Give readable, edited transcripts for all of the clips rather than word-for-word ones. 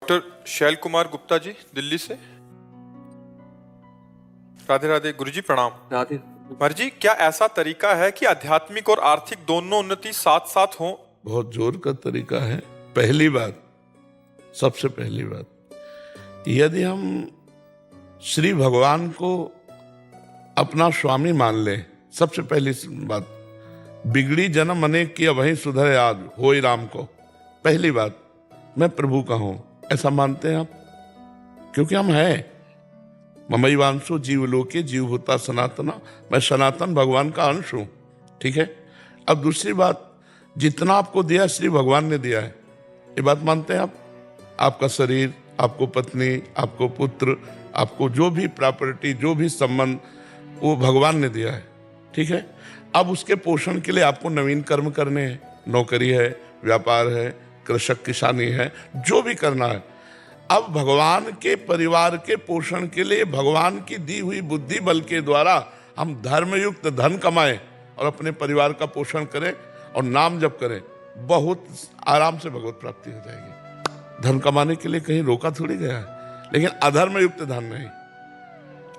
Doctor शैल कुमार गुप्ता जी दिल्ली से। राधे राधे गुरुजी, प्रणाम। राधे। महाराज जी, क्या ऐसा तरीका है कि आध्यात्मिक और आर्थिक दोनों उन्नति साथ साथ हो? बहुत जोर का तरीका है। पहली बात, सबसे पहली बात, यदि हम श्री भगवान को अपना स्वामी मान लें, सबसे पहली बात, बिगड़ी जन्म अनेक की अभई सुधरे आज होई राम को। पहली बात, मैं प्रभु का हूं, ऐसा मानते हैं आप? क्योंकि हम हैं। ममैवांशो जीवलोके जीवभूता सनातना, मैं सनातन भगवान का अंश हूं। ठीक है। अब दूसरी बात, जितना आपको दिया श्री भगवान ने दिया है, ये बात मानते हैं आप? आपका शरीर, आपको पत्नी, आपको पुत्र, आपको जो भी प्रॉपर्टी, जो भी संबंध, वो भगवान ने दिया है। ठीक है। अब उसके पोषण के लिए आपको नवीन कर्म करने हैं। नौकरी है, व्यापार है, कृषक किसानी है, जो भी करना है। अब भगवान के परिवार के पोषण के लिए भगवान की दी हुई बुद्धि बल के द्वारा हम धर्मयुक्त धन कमाएं और अपने परिवार का पोषण करें और नाम जप करें, बहुत आराम से भगवत प्राप्ति हो जाएगी। धन कमाने के लिए कहीं रोका थोड़ी गया है, लेकिन अधर्मयुक्त धन नहीं।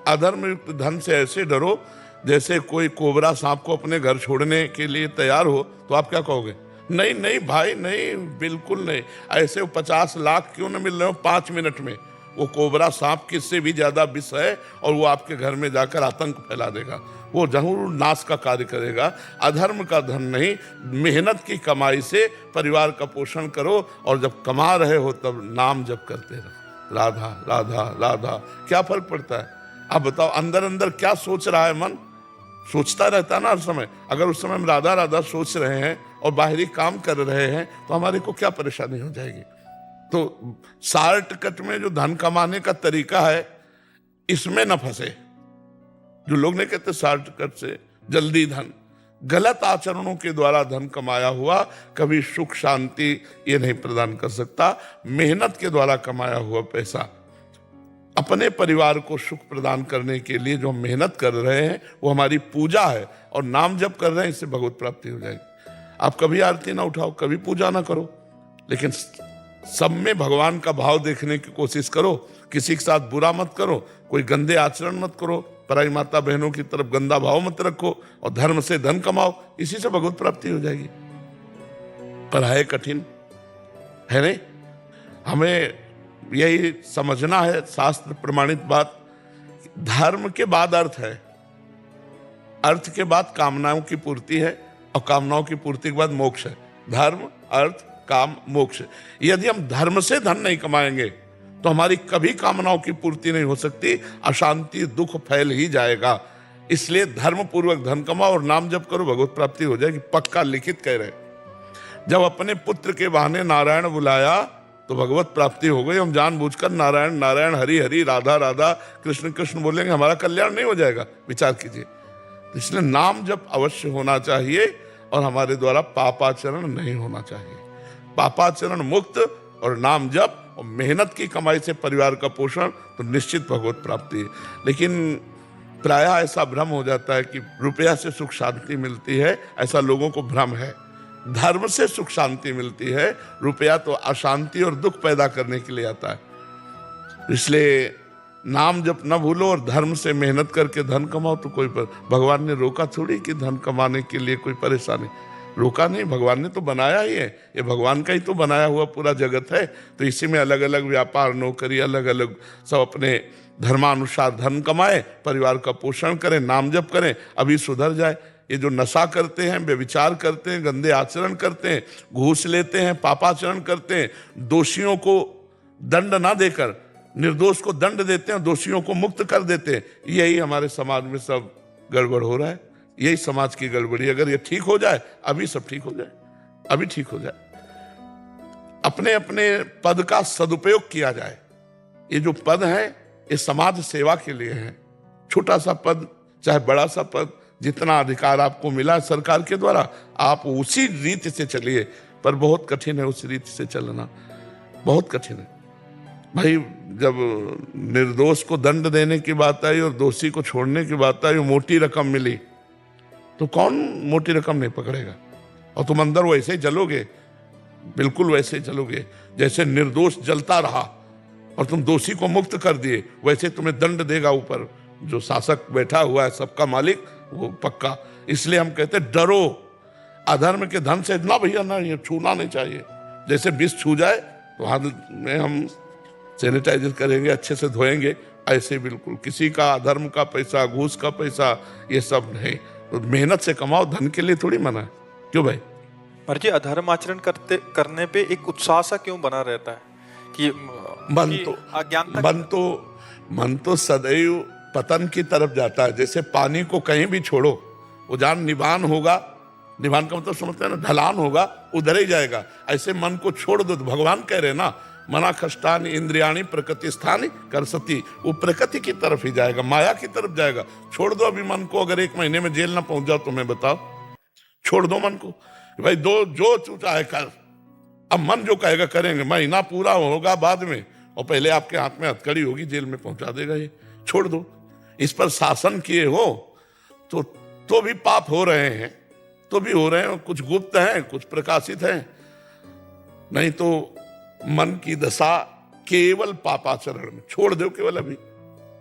अधर्मयुक्त धन से ऐसे डरो जैसे कोई कोबरा सांप को अपने घर छोड़ने के लिए तैयार हो, तो आप क्या कहोगे? नहीं नहीं भाई, नहीं, बिल्कुल नहीं। ऐसे 50 लाख क्यों न मिल रहे हो 5 मिनट में, वो कोबरा सांप किससे भी ज्यादा विष है और वो आपके घर में जाकर आतंक फैला देगा। वो जरूर नाश का कार्य करेगा। अधर्म का धन नहीं, मेहनत की कमाई से परिवार का पोषण करो और जब कमा रहे हो तब नाम जप करते रहो, राधा राधा राधा। क्या फर्क पड़ता है? आप बताओ, अंदर अंदर क्या सोच रहा है मन? सोचता रहता है ना हर समय। अगर उस समय हम राधा राधा सोच रहे हैं और बाहरी काम कर रहे हैं तो हमारे को क्या परेशानी हो जाएगी? तो शॉर्टकट में जो धन कमाने का तरीका है, इसमें न फंसे। जो लोग नहीं कहते शॉर्टकट से जल्दी धन, गलत आचरणों के द्वारा धन कमाया हुआ कभी सुख शांति ये नहीं प्रदान कर सकता। मेहनत के द्वारा कमाया हुआ पैसा अपने परिवार को सुख प्रदान करने के लिए जो हम मेहनत कर रहे हैं, वो हमारी पूजा है और नाम जप कर रहे हैं, इससे भगवत प्राप्ति हो जाएगी। आप कभी आरती ना उठाओ, कभी पूजा ना करो, लेकिन सब में भगवान का भाव देखने की कोशिश करो। किसी के साथ बुरा मत करो, कोई गंदे आचरण मत करो, पराई माता बहनों की तरफ गंदा भाव मत रखो और धर्म से धन कमाओ, इसी से भगवत प्राप्ति हो जाएगी। पर है कठिन, है नहीं? हमें यही समझना है, शास्त्र प्रमाणित बात, धर्म के बाद अर्थ है, अर्थ के बाद कामनाओं की पूर्ति है और कामनाओं की पूर्ति के बाद मोक्ष है। धर्म, अर्थ, काम, मोक्ष। यदि हम धर्म से धन नहीं कमाएंगे तो हमारी कभी कामनाओं की पूर्ति नहीं हो सकती, अशांति दुख फैल ही जाएगा। इसलिए धर्म पूर्वक धन कमाओ और नाम जप करो, भगवत प्राप्ति हो जाएगी। पक्का लिखित कह रहे। जब अपने पुत्र के बहाने नारायण बुलाया तो भगवत प्राप्ति हो गई। हम जानबूझकर नारायण नारायण, हरि हरि, राधा राधा, कृष्ण कृष्ण बोलेंगे, हमारा कल्याण नहीं हो जाएगा। विचार कीजिए। इसलिए नाम जप अवश्य होना चाहिए और हमारे द्वारा पापाचरण नहीं होना चाहिए। पापाचरण मुक्त और नाम जप और मेहनत की कमाई से परिवार का पोषण, तो निश्चित भगवत प्राप्ति है। लेकिन प्रायः ऐसा भ्रम हो जाता है कि रुपया से सुख शांति मिलती है, ऐसा लोगों को भ्रम है। धर्म से सुख शांति मिलती है, रुपया तो अशांति और दुख पैदा करने के लिए आता है। इसलिए नाम जप न भूलो और धर्म से मेहनत करके धन कमाओ। तो कोई भगवान ने रोका थोड़ी कि धन कमाने के लिए कोई परेशानी, रोका नहीं। भगवान ने तो बनाया ही है, ये भगवान का ही तो बनाया हुआ पूरा जगत है। तो इसी में अलग अलग व्यापार, नौकरी, अलग अलग सब अपने धर्मानुसार धन कमाए, परिवार का पोषण करें, नाम जप करें, अभी सुधर जाए। ये जो नशा करते हैं, व्यभिचार करते हैं, गंदे आचरण करते हैं, घूस लेते हैं, पापाचरण करते हैं, दोषियों को दंड ना देकर निर्दोष को दंड देते हैं, दोषियों को मुक्त कर देते हैं, यही हमारे समाज में सब गड़बड़ हो रहा है। यही समाज की गड़बड़ी। अगर ये ठीक हो जाए, अभी सब ठीक हो जाए, अभी ठीक हो जाए। अपने अपने पद का सदुपयोग किया जाए। ये जो पद है ये समाज सेवा के लिए है। छोटा सा पद चाहे बड़ा सा पद, जितना अधिकार आपको मिला सरकार के द्वारा, आप उसी रीति से चलिए। पर बहुत कठिन है उस रीति से चलना, बहुत कठिन है भाई। जब निर्दोष को दंड देने की बात आई और दोषी को छोड़ने की बात आई, मोटी रकम मिली, तो कौन मोटी रकम नहीं पकड़ेगा? और तुम अंदर वैसे ही जलोगे, बिल्कुल वैसे ही जलोगे जैसे निर्दोष जलता रहा। और तुम दोषी को मुक्त कर दिए, वैसे तुम्हें दंड देगा ऊपर जो शासक बैठा हुआ है, सबका मालिक, वो पक्का। इसलिए हम कहते हैं डरो अधर्म के धन से ना भैया, ना ये छूना नहीं चाहिए। जैसे विष छू जाए तो हाथ में हम सैनिटाइजर करेंगे, अच्छे से धोएंगे, ऐसे बिल्कुल किसी का अधर्म का पैसा, घूस का पैसा, ये सब नहीं। तो मेहनत से कमाओ, धन के लिए थोड़ी मना है। क्यों भाई? पर जी अधर्म आचरण करने पे एक उत्साह सा क्यों बना रहता है कि मन तो सदैव पतन की तरफ जाता है। जैसे पानी को कहीं भी छोड़ो, वो जहाँ निवान होगा, निवान का मतलब समझते हैं ना, ढलान होगा, उधर ही जाएगा। ऐसे मन को छोड़ दो तो भगवान कह रहे ना, मना कष्टानि इंद्रियाणि प्रकृति स्थानि करसति, वो प्रकृति की तरफ ही जाएगा, माया की तरफ जाएगा। छोड़ दो अभी मन को। अगर 1 महीने में जेल ना पहुंच जाओ तो मैं बताओ, छोड़ दो मन को भाई, दो जो तू चाहे कर। अब मन जो कहेगा करेंगे, महीना पूरा होगा बाद में, और पहले आपके हाथ में हथकड़ी होगी, जेल में पहुंचा देगा ये। छोड़ दो। इस पर शासन किए हो तो भी पाप हो रहे हैं, तो भी हो रहे हैं। कुछ गुप्त हैं, कुछ प्रकाशित हैं। नहीं तो मन की दशा केवल पापाचरण में। छोड़ दो केवल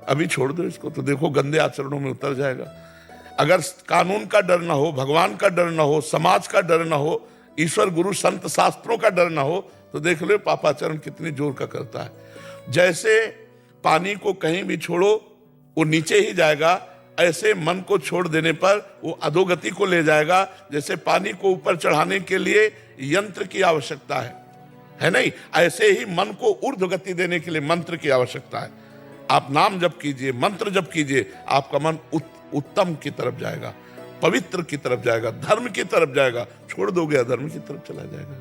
अभी छोड़ दो इसको, तो देखो गंदे आचरणों में उतर जाएगा। अगर कानून का डर ना हो, भगवान का डर ना हो, समाज का डर ना हो, ईश्वर गुरु संत शास्त्रों का डर ना हो, तो देख लो पापाचरण कितनी जोर का करता है। जैसे पानी को कहीं भी छोड़ो वो नीचे ही जाएगा, ऐसे मन को छोड़ देने पर वो अधोगति को ले जाएगा। जैसे पानी को ऊपर चढ़ाने के लिए यंत्र की आवश्यकता है नहीं, ऐसे ही मन को ऊर्ध्व गति देने के लिए मंत्र की आवश्यकता है। आप नाम जप कीजिए, मंत्र जप कीजिए, आपका मन उत्तम की तरफ जाएगा, पवित्र की तरफ जाएगा, धर्म की तरफ जाएगा। छोड़ दोगे अधर्म की तरफ चला जाएगा।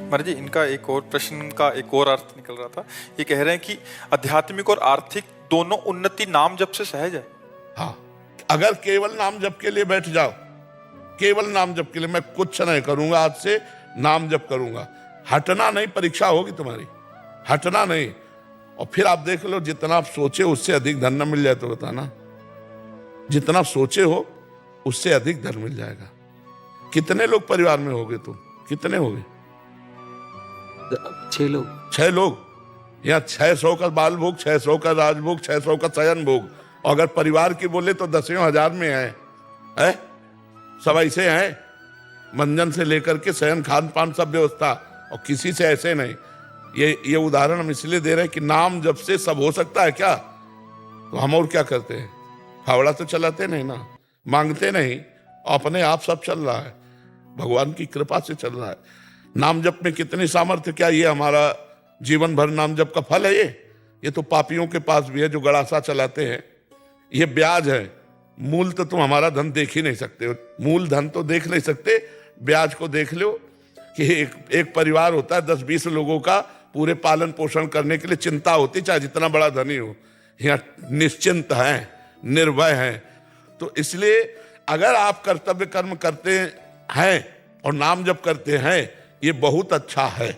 महाराज जी, इनका एक और प्रश्न का एक और अर्थ निकल रहा था। ये कह रहे हैं कि आध्यात्मिक और आर्थिक दोनों उन्नति नाम जप से सहज है। हाँ, अगर केवल नाम जप के लिए बैठ जाओ, केवल नाम जप के लिए मैं कुछ नहीं करूंगा, आज से नाम जप करूंगा, हटना नहीं, परीक्षा होगी तुम्हारी, हटना नहीं। और फिर आप देख लो, जितना आप सोचे उससे अधिक धन न मिल जाए तो बताना। जितना सोचे हो उससे अधिक धन मिल जाएगा। कितने लोग परिवार में होगे तुम? कितने होगे? 6 लोग। 6 लोग। यहाँ 600 का बाल भोग, 600 का राजभोग, 600 का शयन भोग। और अगर परिवार की बोले तो 10,000 में है? सब ऐसे हैं, मंजन से लेकर के शयन, खान पान, सब व्यवस्था, और किसी से ऐसे नहीं। ये उदाहरण हम इसलिए दे रहे हैं कि नाम जब से सब हो सकता है क्या? तो हम और क्या करते हैं? फावड़ा तो चलाते नहीं ना, मांगते नहीं, अपने आप सब चल रहा है, भगवान की कृपा से चल रहा है। नाम जप में कितनी सामर्थ्य! क्या ये हमारा जीवन भर नाम जप का फल है? ये तो पापियों के पास भी है जो गड़ासा चलाते हैं। ये ब्याज है, मूल तो तुम हमारा धन देख ही नहीं सकते। मूल धन तो देख नहीं सकते, ब्याज को देख लो कि एक परिवार होता है 10-20 लोगों का, पूरे पालन पोषण करने के लिए चिंता होती, चाहे जितना बड़ा धनी हो। यहाँ निश्चिंत है, निर्भय है। तो इसलिए अगर आप कर्तव्य कर्म करते हैं और नाम जप करते हैं, ये बहुत अच्छा है,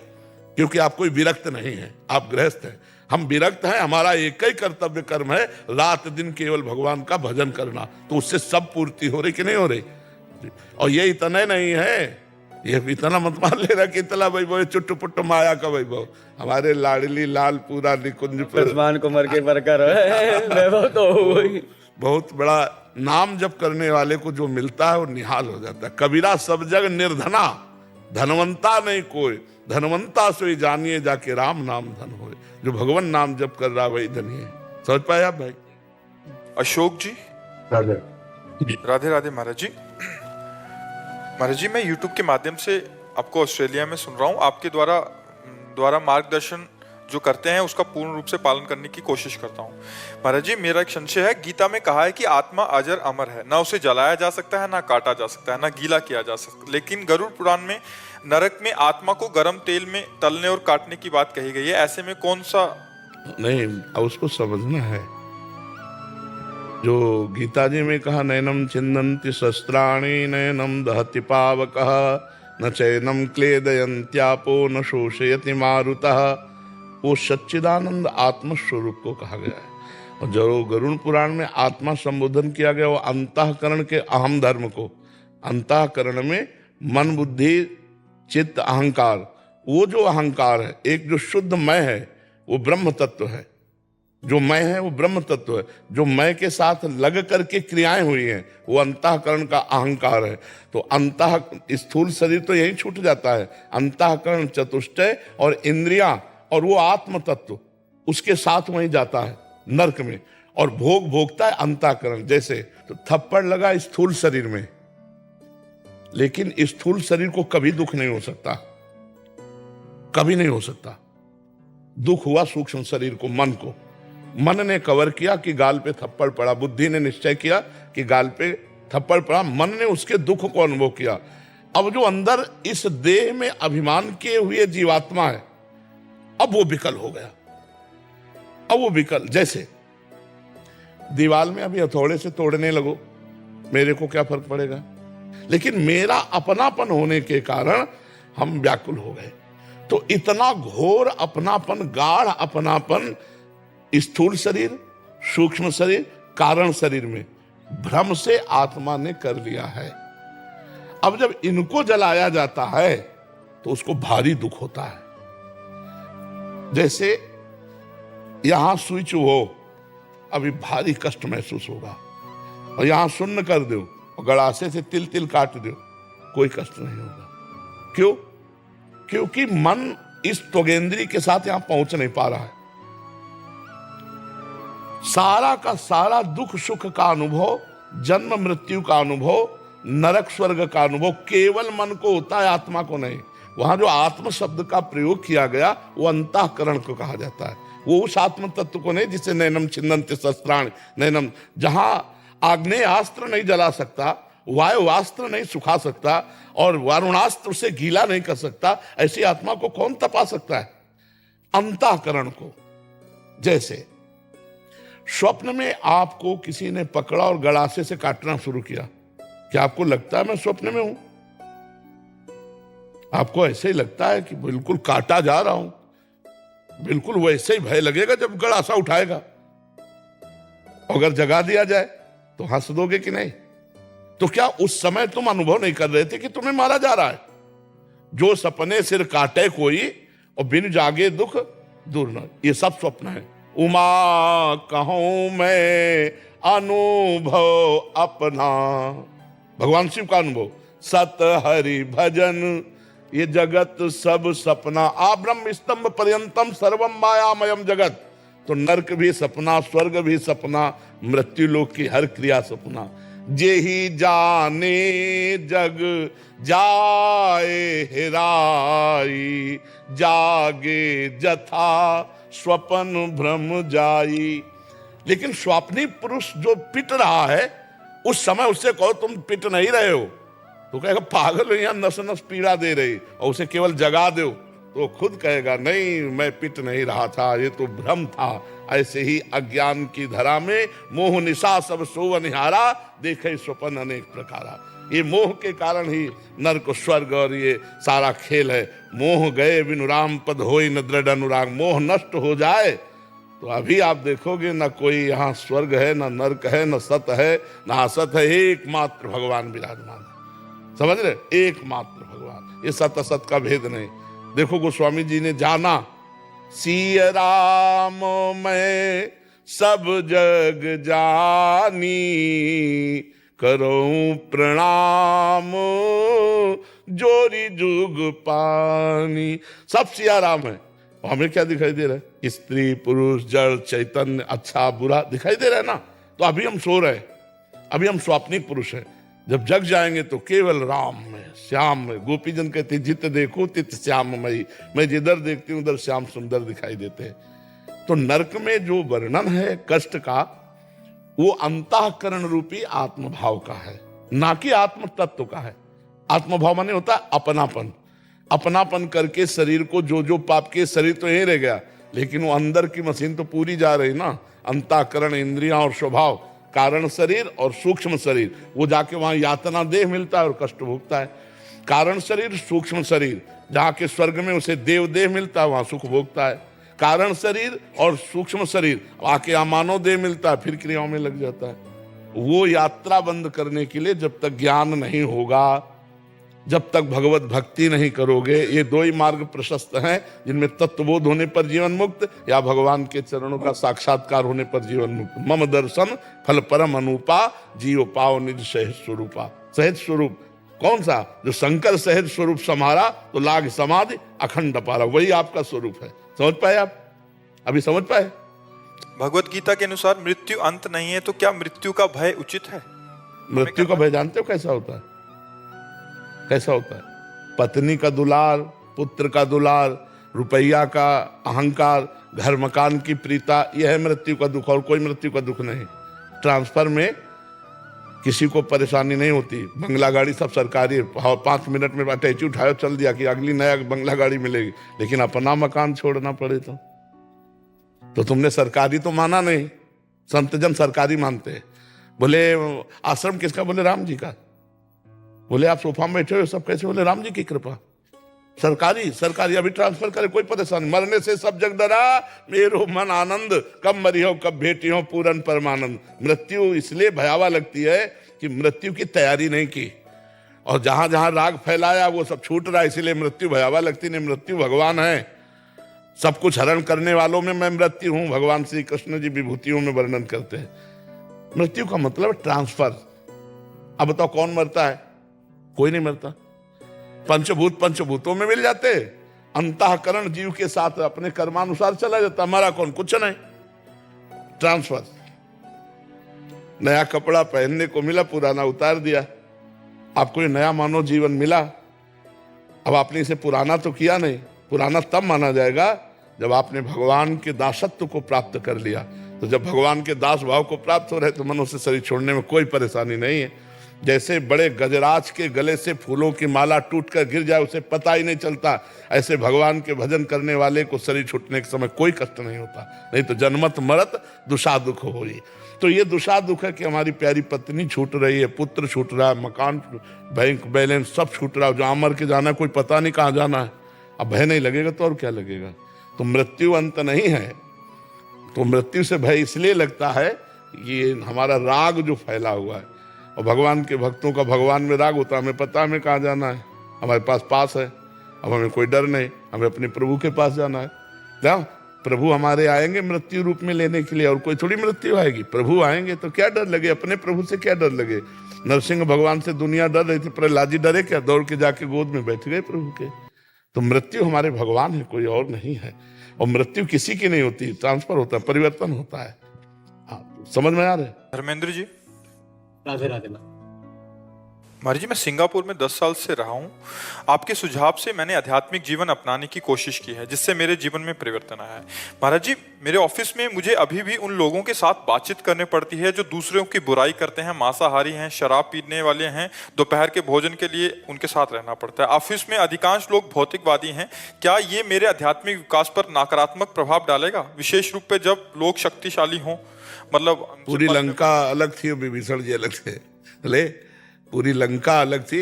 क्योंकि आप कोई विरक्त नहीं है, आप गृहस्थ हैं। हम विरक्त हैं, हमारा एक ही कर्तव्य कर्म है, रात दिन केवल भगवान का भजन करना। तो उससे सब पूर्ति हो रही कि नहीं हो रही? और ये इतना नहीं है, ये इतना मत मान लेना कि इतना वैभव, चुट्टू पुट्टू माया का वैभव। हमारे लाडली लाल पूरा निकुंज पर कुमार के बरकर वैभव तो बहुत बड़ा। नाम जप करने वाले को जो मिलता है वो निहाल हो जाता है। कबीरा सब जग निर्धना, धनवंता नहीं कोई, धनवंता सोई जानिए जाके राम नाम धन होए। जो भगवान नाम जप कर रहा वही धनी है। समझ पाए आप भाई? अशोक जी, राधे राधे। महाराज जी, महाराज जी, मैं YouTube के माध्यम से आपको ऑस्ट्रेलिया में सुन रहा हूँ। आपके द्वारा मार्गदर्शन जो करते हैं उसका पूर्ण रूप से पालन करने की कोशिश करता हूँ। महाराज जी, मेरा एक संशय है। गीता में कहा है कि आत्मा अजर अमर है, ना उसे जलाया जा सकता है, ना काटा जा सकता है, ना गीला किया जा सकता। लेकिन गरुड़ पुराण में नरक में आत्मा को गर्म तेल में तलने और काटने की बात कही गई है। ऐसे में कौन सा? नहीं, उसको समझना है। जो गीता जी में कहा, नैनम छिन्दन्ति शस्त्राणि नैनम दहति पावकः न चैनम क्लेदयन्त्यापो न शोषयति मारुतः, वो सच्चिदानंद आत्म स्वरूप को कहा गया है। और जो गरुड़ पुराण में आत्मा संबोधन किया गया, वो अंतःकरण के अहम धर्म को, अंतःकरण में मन बुद्धि चित्त अहंकार, वो जो अहंकार है, एक जो शुद्ध मैं है, वो ब्रह्म तत्व है। जो मैं है वो ब्रह्म तत्व है। जो मैं के साथ लग करके क्रियाएं हुई हैं वो अंतःकरण का अहंकार है। तो अंतः स्थूल शरीर तो यही छूट जाता है। अंतःकरण, चतुष्टय और इंद्रियां और वो आत्म तत्व उसके साथ वहीं जाता है नरक में, और भोग भोगता है अंतःकरण। जैसे तो थप्पड़ लगा स्थूल शरीर में, लेकिन स्थूल शरीर को कभी दुख नहीं हो सकता, कभी नहीं हो सकता। दुख हुआ सूक्ष्म शरीर को, मन को। मन ने कवर किया कि गाल पे थप्पड़ पड़ा, बुद्धि ने निश्चय किया कि गाल पे थप्पड़ पड़ा, मन ने उसके दुख को अनुभव किया। अब जो अंदर इस देह में अभिमान किए हुए जीवात्मा है, अब वो विकल हो गया। अब वो विकल, जैसे दीवार में अभी हथौड़े से तोड़ने लगो, मेरे को क्या फर्क पड़ेगा, लेकिन मेरा अपनापन होने के कारण हम व्याकुल हो गए। तो इतना घोर अपनापन, गाढ़ अपनापन स्थूल शरीर, सूक्ष्म शरीर, कारण शरीर में भ्रम से आत्मा ने कर लिया है। अब जब इनको जलाया जाता है तो उसको भारी दुख होता है। जैसे यहां सुई चुभो, अभी भारी कष्ट महसूस होगा, और यहां शून्य कर दो और गड़ासे से तिल तिल काट दो, कोई कष्ट नहीं होगा। क्यों? क्योंकि मन इस त्वगेंद्री के साथ यहां पहुंच नहीं पा रहा है। सारा का सारा दुख सुख का अनुभव, जन्म मृत्यु का अनुभव, नरक स्वर्ग का अनुभव केवल मन को होता है, आत्मा को नहीं। वहां जो आत्म शब्द का प्रयोग किया गया वो अंतःकरण को कहा जाता है। वो उस आत्म तत्व को नहीं जिसे नैनम छिन्दन्ति शस्त्राणि नैनम, जहां आग्नेयास्त्र नहीं जला सकता, वायुवास्त्र नहीं सुखा सकता और वारुणास्त्र से गीला नहीं कर सकता, ऐसी आत्मा को कौन तपा सकता है? अंतःकरण को। जैसे स्वप्न में आपको किसी ने पकड़ा और गड़ासे से काटना शुरू किया, क्या आपको लगता है मैं स्वप्न में हूं? आपको ऐसे ही लगता है कि बिल्कुल काटा जा रहा हूं। बिल्कुल वैसे ही भय लगेगा जब गड़ासा उठाएगा। अगर जगा दिया जाए तो हंस दोगे कि नहीं? तो क्या उस समय तुम अनुभव नहीं कर रहे थे कि तुम्हें मारा जा रहा है? जो सपने सिर काटे कोई और बिन जागे दुख दूर न, ये सब स्वप्न है। उमा कहूं मैं अनुभव अपना, भगवान शिव का अनुभव, सत हरि भजन ये जगत सब सपना, आ ब्रह्म स्तंभ पर्यंतम सर्वम मायामयम जगत। तो नरक भी सपना, स्वर्ग भी सपना, मृत्यु लोक की हर क्रिया सपना। जेहि जाने जग जाए हेराई, जागे जथा स्वपन भ्रम जाई। लेकिन स्वाप्नी पुरुष जो पिट रहा है, उस समय उससे कहो तुम पिट नहीं रहे हो, तो कहेगा पागल हो, यहां नस नस पीड़ा दे रही, और उसे केवल जगा दो तो खुद कहेगा नहीं मैं पिट नहीं रहा था, ये तो भ्रम था। ऐसे ही अज्ञान की धरा में मोह निशा सब सोव निहारा, देखे स्वपन अनेक प्रकारा। ये मोह के कारण ही नरक स्वर्ग और ये सारा खेल है। मोह गए बिनु राम पद होई न दृढ़ अनुराग। मोह नष्ट हो जाए तो अभी आप देखोगे न कोई यहाँ स्वर्ग है, न नरक है, न सत है न असत है, एकमात्र भगवान विराजमान है। समझ रहे? एकमात्र भगवान, ये सत असत का भेद नहीं। देखो गोस्वामी जी ने जाना, सिय राम मैं सब जग जानी, करूं प्रणाम जोरी जुग पानी। सब सिया राम है। हमें क्या दिखाई दे रहा है? स्त्री पुरुष जड़ चैतन्य, अच्छा बुरा दिखाई दे रहा है ना। तो अभी हम सो रहे हैं, अभी हम स्वाप्निक पुरुष हैं। जब जग जाएंगे तो केवल राम में, श्याम में। गोपी जन कहते जित देखो तित श्याममयी, मैं जिधर देखती हूं उधर श्याम सुंदर दिखाई देते हैं। तो नरक में जो वर्णन है कष्ट का, वो अंतःकरण रूपी आत्मभाव का है, ना कि आत्म तत्व का है। आत्मभाव माने होता है अपनापन। अपनापन करके शरीर को जो जो पाप के, शरीर तो यही रह गया, लेकिन वो अंदर की मशीन तो पूरी जा रही ना। अंतःकरण, इंद्रियां और स्वभाव, कारण शरीर और सूक्ष्म शरीर, वो जाके वहां यातना देह मिलता है और कष्ट भोगता है। कारण शरीर, सूक्ष्म शरीर, जहाँ के स्वर्ग में उसे देव देह मिलता है, वहां सुख भोगता है। कारण शरीर और सूक्ष्म शरीर आके यहाँ मानव देह मिलता है, फिर क्रियाओं में लग जाता है। वो यात्रा बंद करने के लिए जब तक ज्ञान नहीं होगा, जब तक भगवत भक्ति नहीं करोगे। ये दो ही मार्ग प्रशस्त हैं, जिनमें तत्वबोध होने पर जीवन मुक्त या भगवान के चरणों का साक्षात्कार होने पर जीवन मुक्त। मम दर्शन फल परम अनुपा, जीव पाओ निज सहज स्वरूपा। सहज स्वरूप कौन सा? जो शंकर सहज स्वरूप समारा तो लाग समाधि अखंड अपारा, वही आपका स्वरूप है। समझ पाए आप? अभी समझ पाए? भगवत गीता के अनुसार मृत्यु अंत नहीं है, तो क्या मृत्यु का भय उचित है? मृत्यु का भय जानते हो कैसा होता है? कैसा होता है? पत्नी का दुलार, पुत्र का दुलार, रुपया का अहंकार, घर मकान की प्रीता, यह है मृत्यु का दुख, और कोई मृत्यु का दुख नहीं। ट्रांसफर में किसी को परेशानी नहीं होती, बंगला गाड़ी सब सरकारी, 5 मिनट में अटैची उठाया चल दिया कि अगली नया बंगला गाड़ी मिलेगी। लेकिन अपना मकान छोड़ना पड़े तो तुमने सरकारी तो माना नहीं। संत जन सरकारी मानते हैं। बोले आश्रम किसका? बोले राम जी का। बोले आप सोफा में बैठे हो सब कैसे? बोले राम जी की कृपा। सरकारी सरकारी, अभी ट्रांसफर करे कोई परेशानी। मरने से सब जग डरा, मेरो मन आनंद, कब मरी हो कब भेटी हो पूरन परमानंद। मृत्यु इसलिए भयावह लगती है कि मृत्यु की तैयारी नहीं की, और जहां जहां राग फैलाया वो सब छूट रहा, इसीलिए मृत्यु भयावह लगती नहीं। मृत्यु भगवान है, सब कुछ हरण करने वालों में मैं मृत्यु हूं, भगवान श्री कृष्ण जी विभूतियों में वर्णन करते हैं। मृत्यु का मतलब ट्रांसफर। अब बताओ कौन मरता है? कोई नहीं मरता। पंचभूत पंचभूतों में मिल जाते, अंतःकरण जीव के साथ अपने कर्मानुसार चला जाता। हमारा कौन? कुछ नहीं। ट्रांसफर। नया कपड़ा पहनने को मिला, पुराना उतार दिया। आपको ये नया मानव जीवन मिला, अब आपने इसे पुराना तो किया नहीं। पुराना तब माना जाएगा जब आपने भगवान के दासत्व को प्राप्त कर लिया। तो जब भगवान के दास भाव को प्राप्त हो रहे तो मनुष्य शरीर छोड़ने में कोई परेशानी नहीं है। जैसे बड़े गजराज के गले से फूलों की माला टूटकर गिर जाए, उसे पता ही नहीं चलता, ऐसे भगवान के भजन करने वाले को शरीर छूटने के समय कोई कष्ट नहीं होता। नहीं तो जन्मत मरत दुषा दुख होई। तो ये दुषा दुख है कि हमारी प्यारी पत्नी छूट रही है, पुत्र छूट रहा है, मकान, बैंक बैलेंस सब छूट रहा है। जहाँ मर के जाना है कोई पता नहीं कहाँ जाना है। अब भय नहीं लगेगा तो और क्या लगेगा? तो मृत्यु अंत नहीं है। तो मृत्यु से भय इसलिए लगता है ये हमारा राग जो फैला हुआ है, और भगवान के भक्तों का भगवान में राग होता है। हमें पता हमें कहाँ जाना है, हमारे पास है। अब हमें कोई डर नहीं, हमें अपने प्रभु के पास जाना है। क्या प्रभु हमारे आएंगे मृत्यु रूप में लेने के लिए, और कोई थोड़ी मृत्यु आएगी। प्रभु आएंगे तो क्या डर लगे? अपने प्रभु से क्या डर लगे? नरसिंह भगवान से दुनिया डर रही थी, प्रहलाद जी डरे क्या? दौड़ के जाके गोद में बैठ गए प्रभु के। तो मृत्यु हमारे भगवान है, कोई और नहीं है। और मृत्यु किसी की नहीं होती, ट्रांसफर होता है, परिवर्तन होता है। हाँ, समझ में आ रहा है? धर्मेंद्र जी, राधे राधे। महाराज जी, मैं सिंगापुर में 10 साल से रहा हूँ। आपके सुझाव से मैंने आध्यात्मिक जीवन अपनाने की कोशिश की है, जिससे मेरे जीवन में परिवर्तन आया है। महाराज जी, मेरे ऑफिस में मुझे अभी भी उन लोगों के साथ बातचीत करनी पड़ती है जो दूसरों की बुराई करते हैं, मांसाहारी हैं, शराब पीने वाले हैं। दोपहर के भोजन के लिए उनके साथ रहना पड़ता है। ऑफिस में अधिकांश लोग भौतिकवादी हैं। क्या ये मेरे आध्यात्मिक विकास पर नकारात्मक प्रभाव डालेगा, विशेष रूप से जब लोग शक्तिशाली हों? मतलब पूरी लंका अलग थी, विभीषण जी अलग थे। ले, पूरी लंका अलग थी,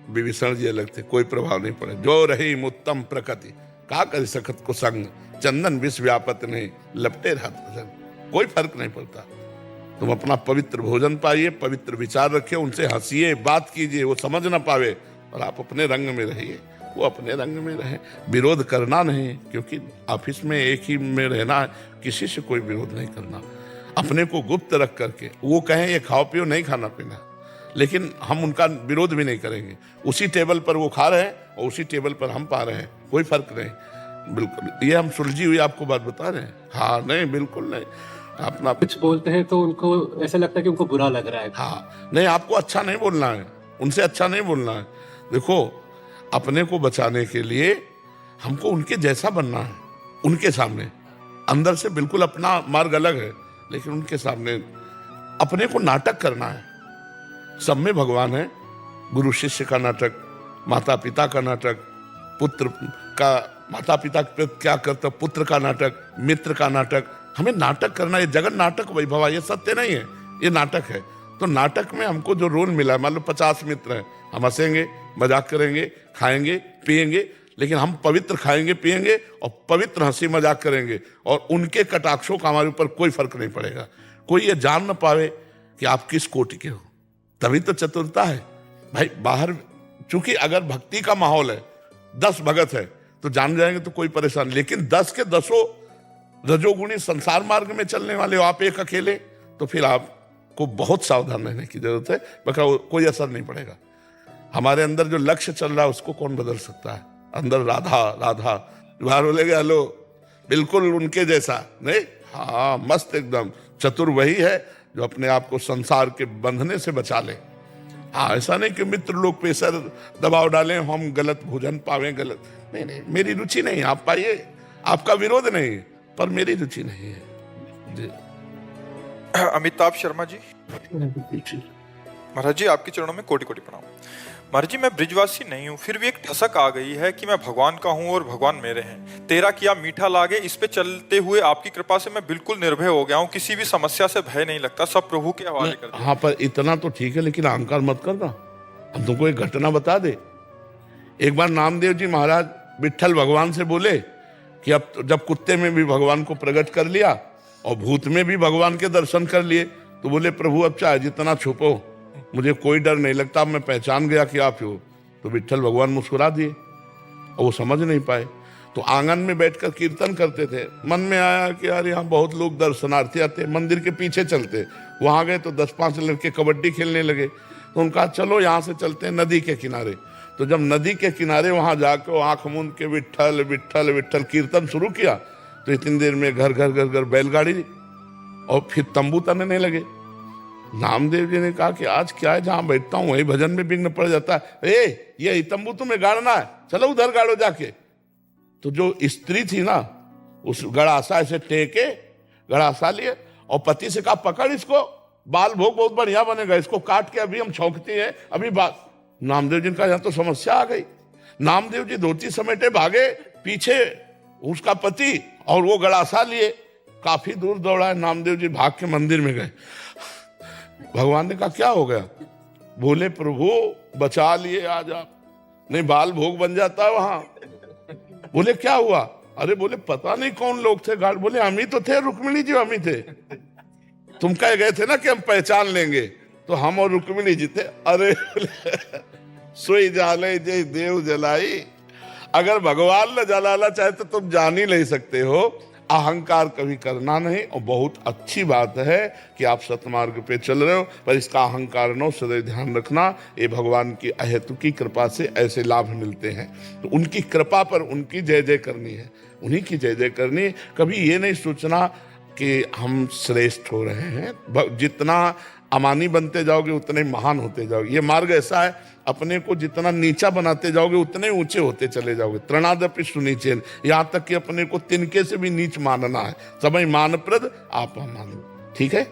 विभीषण जी अलग थे, कोई प्रभाव नहीं पड़े। जो रही उत्तम प्रकृति, का कर सकत को संग, चंदन विश्व व्यापत नहीं, लपटे रहत संग। कोई फर्क नहीं पड़ता। तुम अपना पवित्र भोजन पाइए, पवित्र विचार रखिए, उनसे हंसिए, बात कीजिए, वो समझ ना पावे, और आप अपने रंग में रहिए, वो अपने रंग में रहे। विरोध करना नहीं, क्योंकि ऑफिस में एक ही में रहना है, किसी से कोई विरोध नहीं करना। अपने को गुप्त रख करके, वो कहें ये खाओ पियो, नहीं खाना पीना, लेकिन हम उनका विरोध भी नहीं करेंगे। उसी टेबल पर वो खा रहे हैं और उसी टेबल पर हम पा रहे हैं, कोई फर्क नहीं। बिल्कुल ये हम सुलझी हुई आपको बात बता रहे हैं। हाँ, नहीं, बिल्कुल नहीं। अपना कुछ बोलते हैं तो उनको ऐसा लगता है कि उनको बुरा लग रहा है। हाँ, नहीं, आपको अच्छा नहीं बोलना है, उनसे अच्छा नहीं बोलना है। देखो, अपने को बचाने के लिए हमको उनके जैसा बनना है। उनके सामने अंदर से बिल्कुल अपना मार्ग अलग है, लेकिन उनके सामने अपने को नाटक करना है। सब में भगवान है। गुरु शिष्य का नाटक, माता पिता का नाटक, पुत्र का माता पिता के क्या करता, पुत्र का नाटक, मित्र का नाटक। हमें नाटक करना, ये जगत नाटक वैभव, ये सत्य नहीं है, ये नाटक है। तो नाटक में हमको जो रोल मिला, मान लो 50 मित्र हैं, हम हंसेंगे, मजाक करेंगे, खाएंगे पिएंगे, लेकिन हम पवित्र खाएंगे पिएंगे और पवित्र हंसी मजाक करेंगे, और उनके कटाक्षों का हमारे ऊपर कोई फर्क नहीं पड़ेगा। कोई ये जान न पावे कि आप किस कोटि के हो। तभी तो चतुरता है भाई। बाहर चूंकि अगर भक्ति का माहौल है, 10 भगत है तो जान जाएंगे तो कोई परेशान, लेकिन 10 के 10 रजोगुणी संसार मार्ग में चलने वाले हो आप एक अकेले, तो फिर आपको बहुत सावधान रहने की जरूरत है, बका कोई असर नहीं पड़ेगा। हमारे अंदर जो लक्ष्य चल रहा है उसको कौन बदल सकता है? अंदर राधा राधा, बाहर बोलेगा हेलो बिल्कुल उनके जैसा नहीं, हाँ मस्त एकदम चतुर वही है जो अपने आप को संसार के बंधने से बचा ले। हाँ, ऐसा नहीं कि मित्र लोग प्रेशर दबाव डालें हम गलत भोजन पावे, गलत नहीं नहीं, मेरी रुचि नहीं, आप पाइए, आपका विरोध नहीं, पर मेरी रुचि नहीं है जी। अमिताभ शर्मा जी, महाराज जी आपके चरणों में कोटि कोटि प्रणाम। महाराज जी, मैं ब्रिजवासी नहीं हूँ, फिर भी एक ठसक आ गई है कि मैं भगवान का हूँ और भगवान मेरे हैं। तेरा किया मीठा लागे, इस पे चलते हुए आपकी कृपा से मैं बिल्कुल निर्भय हो गया हूँ, किसी भी समस्या से भय नहीं लगता, सब प्रभु के हवाले कर दिया। हाँ, पर इतना तो ठीक है, लेकिन अहंकार मत करना। हम तुमको एक घटना बता दे। एक बार नामदेव जी महाराज विट्ठल भगवान से बोले कि अब जब कुत्ते में भी भगवान को प्रकट कर लिया और भूत में भी भगवान के दर्शन कर लिए, तो बोले प्रभु अब चाहे जितना छुपो मुझे कोई डर नहीं लगता, मैं पहचान गया कि आप ही हो। तो विट्ठल भगवान मुस्कुरा दिए और वो समझ नहीं पाए। तो आंगन में बैठकर कीर्तन करते थे, मन में आया कि यार यहाँ बहुत लोग दर्शनार्थी आते, मंदिर के पीछे चलते। वहां गए तो 10-5 लड़के कबड्डी खेलने लगे, तो उनका चलो यहाँ से चलते हैं नदी के किनारे। तो जब नदी के किनारे वहां जाकर आंख मूंद के विट्ठल विट्ठल विट्ठल कीर्तन शुरू किया, तो इतनी देर में घर घर घर घर बैलगाड़ी और फिर तंबू तनने लगे। नामदेव जी ने कहा कि आज क्या है, जहां बैठता हूं वही भजन में विघ्न पड़ जाता है। ये तंबू तुम्हें गाड़ना है, चलो उधर गाड़ो जाके। तो जो स्त्री थी ना, उस गड़ासा ऐसे टेके गड़ासा लिए और पति से कहा पकड़ इसको, बाल भोग बहुत बढ़िया बनेगा, इसको काट के अभी हम छौंकते हैं अभी बात। नामदेव जी ने कहा यहाँ तो समस्या आ गई। नामदेव जी धोती समेटे भागे, पीछे उसका पति और वो गड़ासा लिए काफी दूर दौड़ा। नामदेव जी भाग के मंदिर में गए। भगवान ने कहा क्या हो गया? बोले प्रभु बचा लिए आज आप, नहीं बाल भोग बन जाता वहां। बोले क्या हुआ? अरे बोले पता नहीं कौन लोग थे गार्ड। बोले हम ही तो थे, रुक्मिणी जी हम ही थे। तुम कह गए थे ना कि हम पहचान लेंगे, तो हम और रुक्मिणी जी थे। अरे सोई जाले जय देव जलाई, अगर भगवान न जलाना चाहे तो तुम जान ही नहीं सकते हो। अहंकार कभी करना नहीं, और बहुत अच्छी बात है कि आप सतमार्ग पे चल रहे हो, पर इसका अहंकार न सदैव ध्यान रखना। ये भगवान की अहेतुकी कृपा से ऐसे लाभ मिलते हैं, तो उनकी कृपा पर उनकी जय जय करनी है, उन्हीं की जय जय करनी। कभी ये नहीं सोचना कि हम श्रेष्ठ हो रहे हैं। जितना अमानी बनते जाओगे उतने महान होते जाओगे। ये मार्ग ऐसा है, अपने को जितना नीचा बनाते जाओगे उतने ऊंचे होते चले जाओगे। तृणादपि सुनीचेन, यहाँ तक कि अपने को तिनके से भी नीच मानना है। समय मानप्रद आप मान, ठीक है।